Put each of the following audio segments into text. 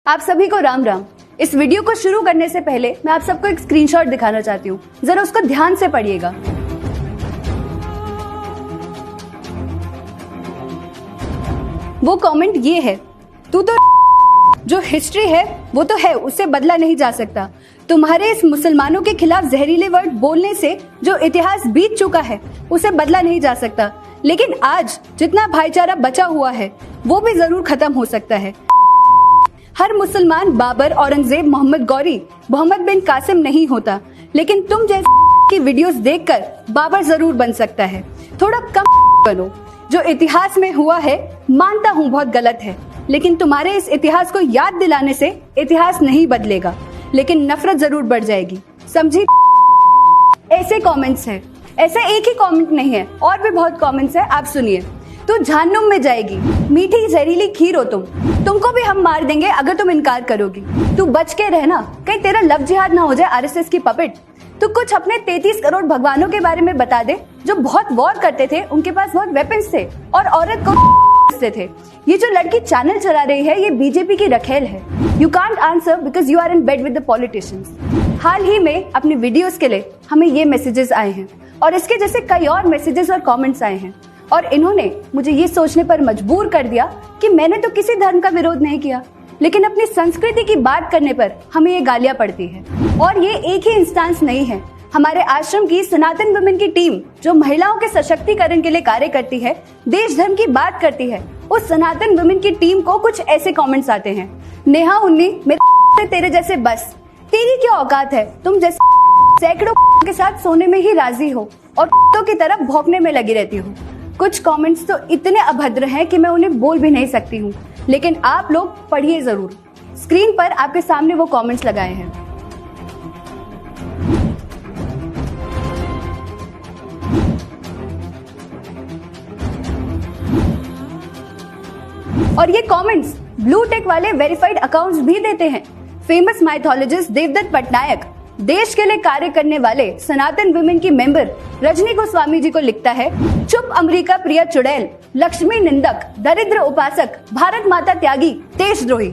आप सभी को राम राम। इस वीडियो को शुरू करने से पहले मैं आप सबको एक स्क्रीनशॉट दिखाना चाहती हूँ, जरा उसको ध्यान से पढ़िएगा। वो कमेंट ये है, तू तो जो हिस्ट्री है वो तो है, उससे बदला नहीं जा सकता। तुम्हारे इस मुसलमानों के खिलाफ जहरीले वर्ड बोलने से जो इतिहास बीत चुका है उसे बदला नहीं जा सकता, लेकिन आज जितना भाईचारा बचा हुआ है वो भी जरूर खत्म हो सकता है। हर मुसलमान बाबर, औरंगजेब, मोहम्मद गौरी, मोहम्मद बिन कासिम नहीं होता, लेकिन तुम जैसे की वीडियोस देखकर बाबर जरूर बन सकता है। थोड़ा कम बनो। जो इतिहास में हुआ है मानता हूँ बहुत गलत है, लेकिन तुम्हारे इस इतिहास को याद दिलाने से इतिहास नहीं बदलेगा, लेकिन नफरत जरूर बढ़ जाएगी, समझी? ऐसे कमेंट्स हैं, ऐसा एक ही कमेंट नहीं है, और भी बहुत कमेंट्स है, आप सुनिए। तू जहन्नुम में जाएगी, मीठी जहरीली खीर हो तुमको भी हम मार देंगे अगर तुम इनकार करोगी। तू बच के रहना, कहीं तेरा लव जिहाद ना हो जाए आरएसएस की पपेट। तू कुछ अपने 33 करोड़ भगवानों के बारे में बता दे जो बहुत वॉर करते थे, उनके पास बहुत वेपन्स थे और औरत को से थे। ये जो लड़की चैनल चला रही है ये बीजेपी की रखेल है। You can't answer because you are in bed with the politicians. हाल ही में अपने वीडियोस के लिए हमें ये मैसेजेस आए हैं और इसके जैसे कई और मैसेजेस और कमेंट्स आए हैं, और इन्होंने मुझे ये सोचने पर मजबूर कर दिया कि मैंने तो किसी धर्म का विरोध नहीं किया, लेकिन अपनी संस्कृति की बात करने पर हमें ये गालियां पड़ती है। और ये एक ही इंस्टेंस नहीं है। हमारे आश्रम की सनातन वुमेन की टीम जो महिलाओं के सशक्तिकरण के लिए कार्य करती है, देश धर्म की बात करती है, उस सनातन वुमेन की टीम को कुछ ऐसे कमेंट्स आते हैं। नेहा उन्नी, मेरे तेरे जैसे बस, तेरी क्या औकात है, तुम जैसे सैकड़ों के साथ सोने में ही राजी हो और तो की तरफ भौंकने में लगी रहती हो। कुछ कमेंट्स तो इतने अभद्र हैं कि मैं उन्हें बोल भी नहीं सकती हूँ, लेकिन आप लोग पढ़िए जरूर। स्क्रीन पर आपके सामने वो कमेंट्स लगाए हैं। और ये कमेंट्स ब्लू टेक वाले वेरीफाइड अकाउंट्स भी देते हैं। फेमस माइथोलॉजिस्ट देवदत्त पटनायक देश के लिए कार्य करने वाले सनातन वुमेन की मेंबर रजनी गोस्वामी जी को लिखता है, चुप अमेरिका प्रिय चुड़ैल, लक्ष्मी निंदक, दरिद्र उपासक, भारत माता त्यागी, देशद्रोही।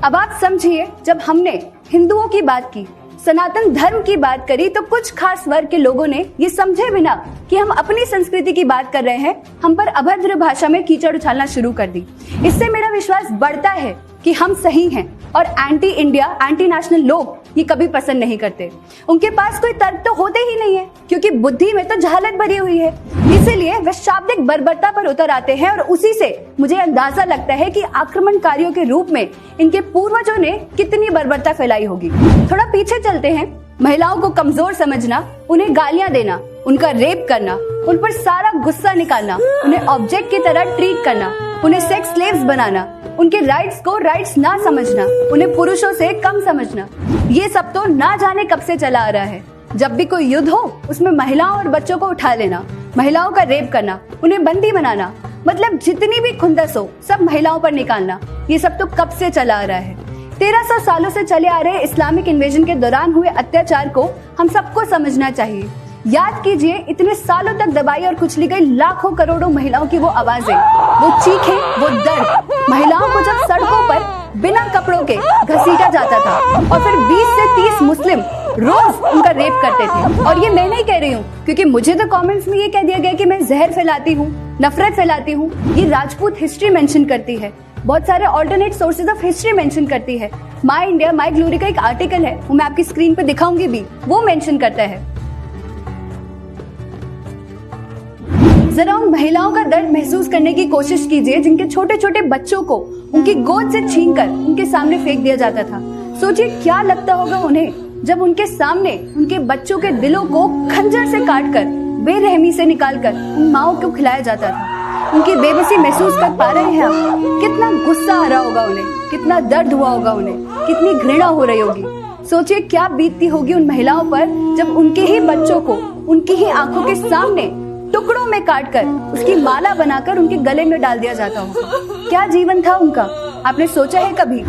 अब आप समझिए, जब हमने हिंदुओं की बात की, सनातन धर्म की बात करी, तो कुछ खास वर्ग के लोगों ने ये समझे बिना कि हम अपनी संस्कृति की बात कर रहे हैं, हम पर अभद्र भाषा में कीचड़ उछालना शुरू कर दी। इससे मेरा विश्वास बढ़ता है कि हम सही हैं और एंटी इंडिया, एंटी नेशनल लोग ये कभी पसंद नहीं करते। उनके पास कोई तर्क तो होते ही नहीं है, क्योंकि बुद्धि में तो जहालत भरी हुई है। इसीलिए वे शाब्दिक बर्बरता पर उतर आते हैं और उसी से मुझे अंदाजा लगता है कि आक्रमणकारियों के रूप में इनके पूर्वजों ने कितनी बर्बरता फैलाई होगी। थोड़ा पीछे चलते हैं। महिलाओं को कमजोर समझना, उन्हें गालियां देना, उनका रेप करना, उन पर सारा गुस्सा निकालना, उन्हें ऑब्जेक्ट की तरह ट्रीट करना, उन्हें सेक्स स्लेव्स बनाना, उनके राइट्स को राइट्स ना समझना, उन्हें पुरुषों से कम समझना, ये सब तो ना जाने कब से चला आ रहा है। जब भी कोई युद्ध हो उसमें महिलाओं और बच्चों को उठा लेना, महिलाओं का रेप करना, उन्हें बंदी बनाना, मतलब जितनी भी खुंदस हो सब महिलाओं पर निकालना, ये सब तो कब से चला आ रहा है। 1300 सालों से चले आ रहे इस्लामिक इन्वेजन के दौरान हुए अत्याचार को हम सबको समझना चाहिए। याद कीजिए, इतने सालों तक दबाई और कुचली गई लाखों करोड़ों महिलाओं की वो आवाजें, वो चीखें, वो दर्द। महिलाओं को जब सड़कों पर बिना कपड़ों के घसीटा जाता था और फिर 20 से 30 मुस्लिम रोज उनका रेप करते थे। और ये मैं नहीं कह रही हूँ, क्योंकि मुझे तो कमेंट्स में ये कह दिया गया कि मैं जहर फैलाती हूँ, नफरत फैलाती हूँ। ये राजपूत हिस्ट्री मेंशन करती है, बहुत सारे alternate sources of history mention करती है। माई इंडिया माई ग्लोरी का एक आर्टिकल है, वो मैं आपकी स्क्रीन पे दिखाऊंगी भी, वो मेंशन करता है। जरा उन महिलाओं का दर्द महसूस करने की कोशिश कीजिए जिनके छोटे छोटे बच्चों को उनकी गोद से छीनकर उनके सामने फेंक दिया जाता था। सोचिए क्या लगता होगा उन्हें जब उनके सामने उनके बच्चों के दिलों को खंजर से काटकर, बेरहमी से निकालकर उन माओं को खिलाया जाता था। उनकी बेबसी महसूस कर पा रहे हैं आप? कितना गुस्सा आ रहा होगा उन्हें, कितना दर्द हुआ होगा उन्हें, कितनी घृणा हो रही होगी। सोचिए क्या बीतती होगी उन महिलाओं पर जब उनके ही बच्चों को उनकी ही आंखों के सामने टुकड़ों में काटकर उसकी माला बनाकर उनके गले में डाल दिया जाता होगा। क्या जीवन था उनका? आपने सोचा है कभी?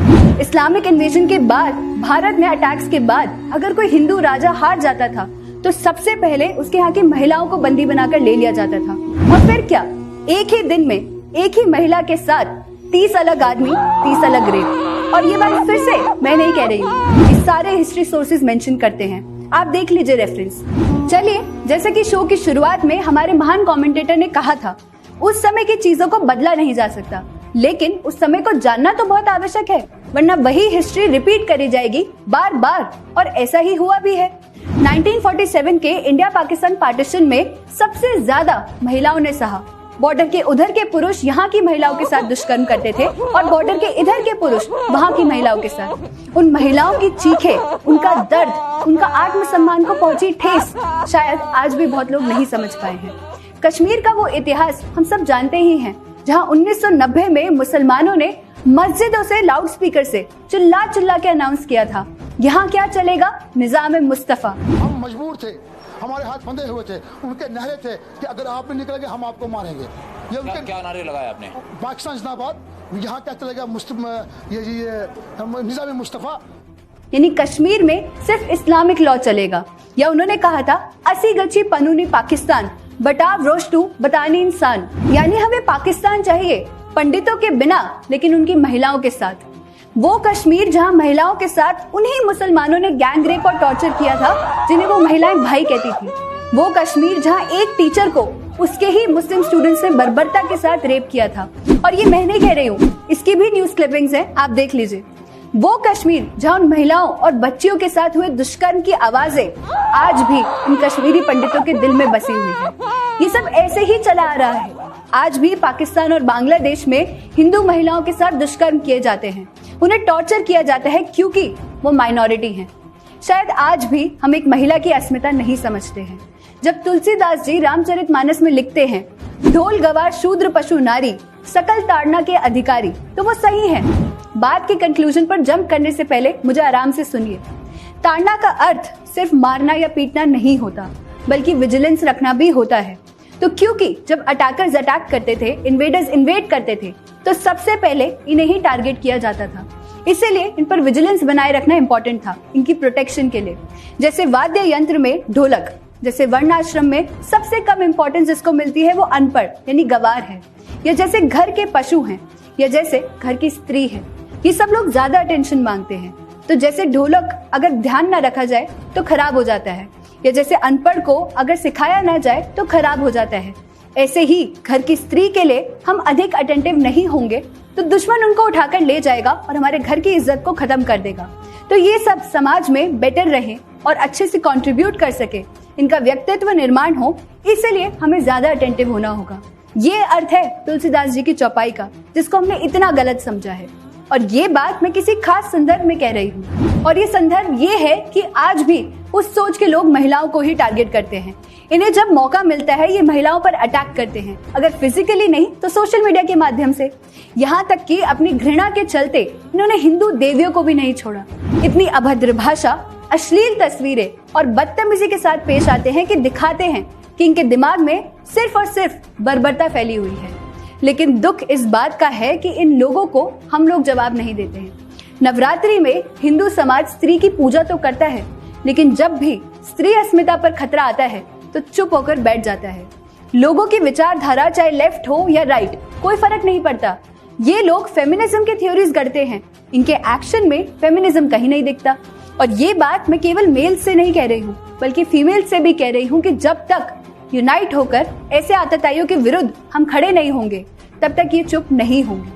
इस्लामिक इन्वेजन के बाद, भारत में अटैक्स के बाद, अगर कोई हिंदू राजा हार जाता था तो सबसे पहले उसके यहाँ की महिलाओं को बंदी बनाकर ले लिया जाता था। और फिर क्या, एक ही दिन में एक ही महिला के साथ 30 अलग आदमी, 30 अलग रेप। और ये बात फिर से मैं नहीं कह रही हूँ, इस सारे हिस्ट्री सोर्सेज मेंशन करते हैं, आप देख लीजिए रेफरेंस। चलिए, जैसे कि शो की शुरुआत में हमारे महान कमेंटेटर ने कहा था, उस समय की चीजों को बदला नहीं जा सकता, लेकिन उस समय को जानना तो बहुत आवश्यक है, वरना वही हिस्ट्री रिपीट करी जाएगी बार बार, और ऐसा ही हुआ भी है। 1947 के इंडिया पाकिस्तान पार्टीशन में सबसे ज्यादा महिलाओं ने सहा। बॉर्डर के उधर के पुरुष यहाँ की महिलाओं के साथ दुष्कर्म करते थे और बॉर्डर के इधर के पुरुष वहाँ की महिलाओं के साथ। उन महिलाओं की चीखें, उनका दर्द, उनका आत्मसम्मान को पहुंची ठेस शायद आज भी बहुत लोग नहीं समझ पाए हैं। कश्मीर का वो इतिहास हम सब जानते ही हैं, जहाँ 1990 में मुसलमानों ने मस्जिदों से लाउड स्पीकर से चिल्ला चिल्ला के अनाउंस किया था, यहाँ क्या चलेगा, निजाम मुस्तफा। हम मजबूर थे, हमारे हाथ बंधे हुए थे, उनके नारे थे कि अगर आप नहीं निकलेंगे हम आपको मारेंगे। ये उनके क्या नारे लगाए आपने? पाकिस्तान जिंदाबाद, यहाँ क्या चलेगा, निजाम मुस्तफा। यानी कश्मीर में सिर्फ इस्लामिक लॉ चलेगा, या उन्होंने कहा था असी गची पनूनी पाकिस्तान बटाव रोशटू बतानी इंसान, यानी हमें पाकिस्तान चाहिए पंडितों के बिना लेकिन उनकी महिलाओं के साथ। वो कश्मीर जहां महिलाओं के साथ उन्हीं मुसलमानों ने गैंग रेप और टॉर्चर किया था जिन्हें वो महिलाएं भाई कहती थी। वो कश्मीर जहां एक टीचर को उसके ही मुस्लिम स्टूडेंट्स ने बर्बरता के साथ रेप किया था, और ये मैं नहीं कह रही हूँ, इसकी भी न्यूज क्लिपिंग्स है, आप देख लीजिए। वो कश्मीर जहां उन महिलाओं और बच्चियों के साथ हुए दुष्कर्म की आवाजें आज भी इन कश्मीरी पंडितों के दिल में बसी हुई है। ये सब ऐसे ही चला आ रहा है। आज भी पाकिस्तान और बांग्लादेश में हिंदू महिलाओं के साथ दुष्कर्म किए जाते हैं, उन्हें टॉर्चर किया जाता है क्योंकि वो माइनॉरिटी हैं। शायद आज भी हम एक महिला की अस्मिता नहीं समझते हैं। जब तुलसीदास जी रामचरितमानस में लिखते हैं, ढोल गवार शूद्र पशु नारी सकल ताड़ना के अधिकारी, तो वो सही है। बात के कंक्लूजन पर जंप करने से पहले मुझे आराम से सुनिए। ताड़ना का अर्थ सिर्फ मारना या पीटना नहीं होता, बल्कि विजिलेंस रखना भी होता है। तो क्योंकि जब अटैकर्स अटैक करते थे, इन्वेडर्स इन्वेड करते थे, तो सबसे पहले इन्हें ही टारगेट किया जाता था। इसीलिए इन पर विजिलेंस बनाए रखना इंपॉर्टेंट था, इनकी प्रोटेक्शन के लिए। जैसे वाद्य यंत्र में ढोलक, जैसे वर्णाश्रम में सबसे कम इंपॉर्टेंस जिसको मिलती है वो अनपढ़ यानी गवार है, या जैसे घर के पशु हैं, या जैसे घर की स्त्री है, ये सब लोग ज्यादा अटेंशन मांगते हैं। तो जैसे ढोलक अगर ध्यान न रखा जाए तो खराब हो जाता है, या जैसे अनपढ़ को अगर सिखाया ना जाए तो खराब हो जाता है, ऐसे ही घर की स्त्री के लिए हम अधिक अटेंटिव नहीं होंगे तो दुश्मन उनको उठाकर ले जाएगा और हमारे घर की इज्जत को खत्म कर देगा। तो ये सब समाज में बेटर रहे और अच्छे से कंट्रीब्यूट कर सके, इनका व्यक्तित्व निर्माण हो, इसलिए हमें ज्यादा अटेंटिव होना होगा। ये अर्थ है तुलसीदास जी की चौपाई का, जिसको हमने इतना गलत समझा है। और ये बात मैं किसी खास संदर्भ में कह रही हूँ, और ये संदर्भ ये है कि आज भी उस सोच के लोग महिलाओं को ही टारगेट करते हैं। इन्हें जब मौका मिलता है ये महिलाओं पर अटैक करते हैं, अगर फिजिकली नहीं तो सोशल मीडिया के माध्यम से। यहाँ तक कि अपनी घृणा के चलते इन्होंने हिंदू देवियों को भी नहीं छोड़ा। इतनी अभद्र भाषा, अश्लील तस्वीरें और बदतमीजी के साथ पेश आते हैं कि दिखाते हैं कि इनके दिमाग में सिर्फ और सिर्फ बर्बरता फैली हुई है। लेकिन दुख इस बात का है कि इन लोगों को हम लोग जवाब नहीं देते हैं। नवरात्रि में हिंदू समाज स्त्री की पूजा तो करता है, लेकिन जब भी स्त्री अस्मिता पर खतरा आता है तो चुप होकर बैठ जाता है। लोगों की विचारधारा चाहे लेफ्ट हो या राइट, कोई फर्क नहीं पड़ता। ये लोग फेमिनिज्म के थ्योरीज गढ़ते हैं, इनके एक्शन में फेमिनिज्म कहीं नहीं दिखता। और ये बात मैं केवल मेल से नहीं कह रही हूँ, बल्कि फीमेल से भी कह रही हूँ कि जब तक यूनाइट होकर ऐसे आतताइयों के विरुद्ध हम खड़े नहीं होंगे, तब तक ये चुप नहीं होंगे।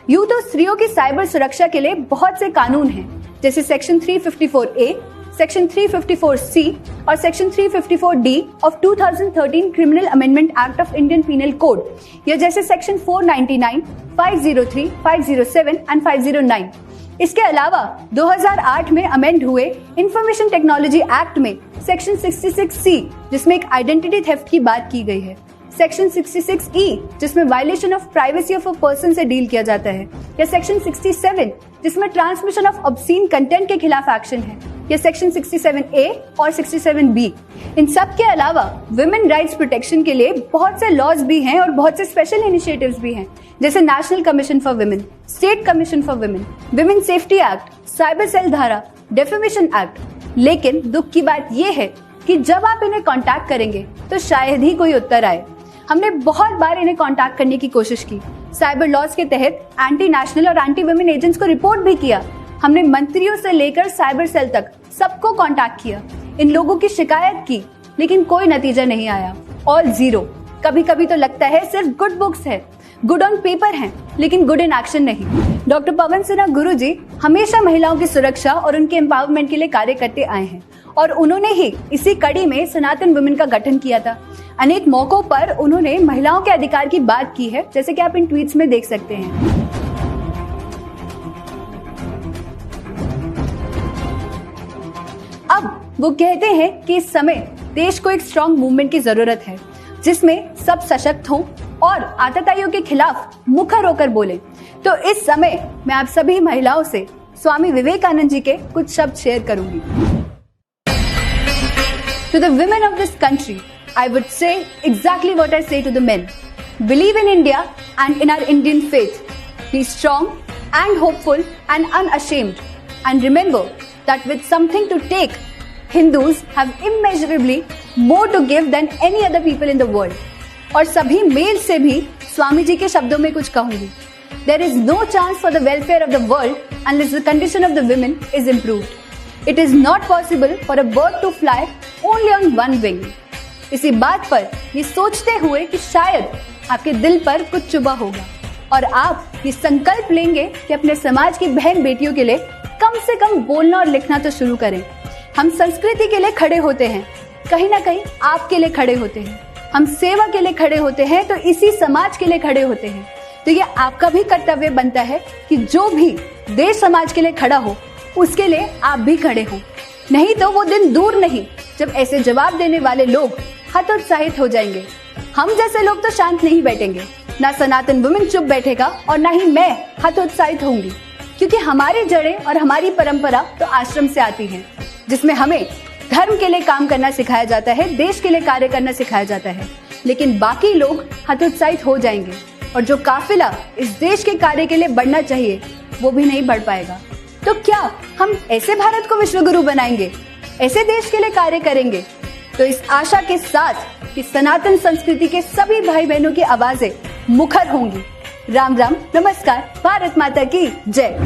यूं तो स्त्रियों की साइबर सुरक्षा के लिए बहुत से कानून हैं, जैसे सेक्शन 354A, सेक्शन 354C और section 354D of 2013 criminal amendment act of Indian penal code, या जैसे सेक्शन 499, 503, 507 एंड 509। इसके अलावा 2008 में अमेंड हुए इंफॉर्मेशन टेक्नोलॉजी एक्ट में सेक्शन 66C, जिसमें एक आइडेंटिटी थेफ्ट की बात की गई है, सेक्शन 66E, जिसमें violation of privacy of a person से डील किया जाता है, या सेक्शन 67, जिसमें ट्रांसमिशन ऑफ ऑब्सीन कंटेंट के खिलाफ एक्शन है, या सेक्शन 67A और 67B। इन सब के अलावा वुमेन राइट्स प्रोटेक्शन के लिए बहुत से लॉज भी हैं और बहुत से स्पेशल इनिशिएटिव्स भी हैं, जैसे national commission for women, state commission for women, women safety act, cyber cell धारा, डेफेमेशन एक्ट। लेकिन दुख की बात यह है कि जब आप इन्हें कांटेक्ट करेंगे तो शायद ही कोई उत्तर आए। हमने बहुत बार इन्हें कांटेक्ट करने की कोशिश की, साइबर लॉज के तहत एंटी नेशनल और एंटी वुमेन एजेंट्स को रिपोर्ट भी किया। हमने मंत्रियों से लेकर साइबर सेल तक सबको कांटेक्ट किया, इन लोगों की शिकायत की, लेकिन कोई नतीजा नहीं आया। All zero. कभी कभी तो लगता है सिर्फ गुड बुक्स है, गुड ऑन पेपर है, लेकिन गुड इन एक्शन नहीं। डॉक्टर पवन सिन्हा गुरुजी हमेशा महिलाओं की सुरक्षा और उनके एम्पावरमेंट के लिए कार्य करते आए हैं और उन्होंने ही इसी कड़ी में सनातन वुमेन का गठन किया था। अनेक मौकों पर उन्होंने महिलाओं के अधिकार की बात की है, जैसे कि आप इन ट्वीट्स में देख सकते हैं। अब वो कहते हैं कि इस समय देश को एक स्ट्रॉन्ग मूवमेंट की जरूरत है, जिसमें सब सशक्त हों और आतताइयों के खिलाफ मुखर होकर बोले। तो इस समय मैं आप सभी महिलाओं से स्वामी विवेकानंद जी के कुछ शब्द शेयर करूंगी। To the women of this country, I would say exactly what I say to the men. Believe in India and in our Indian faith. Be strong and hopeful and unashamed. And remember that with something to take, Hindus have immeasurably more to give than any other people in the world. और सभी mail से भी स्वामी जी के शब्दों में कुछ कहूंगी। There is no chance for the welfare of the world unless the condition of the women is improved. It is not possible for a bird to fly only on one wing. इसी बात पर ये सोचते हुए कि शायद आपके दिल पर कुछ चुभा होगा और आप ये संकल्प लेंगे कि अपने समाज की बहन बेटियों के लिए कम से कम बोलना और लिखना तो शुरू करें। हम संस्कृति के लिए खड़े होते हैं, कहीं ना कहीं आपके लिए खड़े होते हैं। हम सेवा के लिए खड़े होते हैं तो इसी समाज के लिए खड़े होते हैं। तो ये आपका भी कर्तव्य बनता है कि जो भी देश समाज के लिए खड़ा हो उसके लिए आप भी खड़े हो। नहीं तो वो दिन दूर नहीं जब ऐसे जवाब देने वाले लोग हतोत्साहित हो जाएंगे। हम जैसे लोग तो शांत नहीं बैठेंगे, ना सनातन वुमेन चुप बैठेगा और ना ही मैं हतोत्साहित होंगी, क्योंकि हमारी जड़ें और हमारी परंपरा तो आश्रम से आती है, जिसमें हमें धर्म के लिए काम करना सिखाया जाता है, देश के लिए कार्य करना सिखाया जाता है। लेकिन बाकी लोग हतोत्साहित हो जाएंगे और जो काफिला इस देश के कार्य के लिए बढ़ना चाहिए वो भी नहीं बढ़ पाएगा। तो क्या हम ऐसे भारत को विश्व गुरु बनाएंगे, ऐसे देश के लिए कार्य करेंगे? तो इस आशा के साथ कि सनातन संस्कृति के सभी भाई बहनों की आवाजें मुखर होंगी। राम राम, नमस्कार, भारत माता की जय।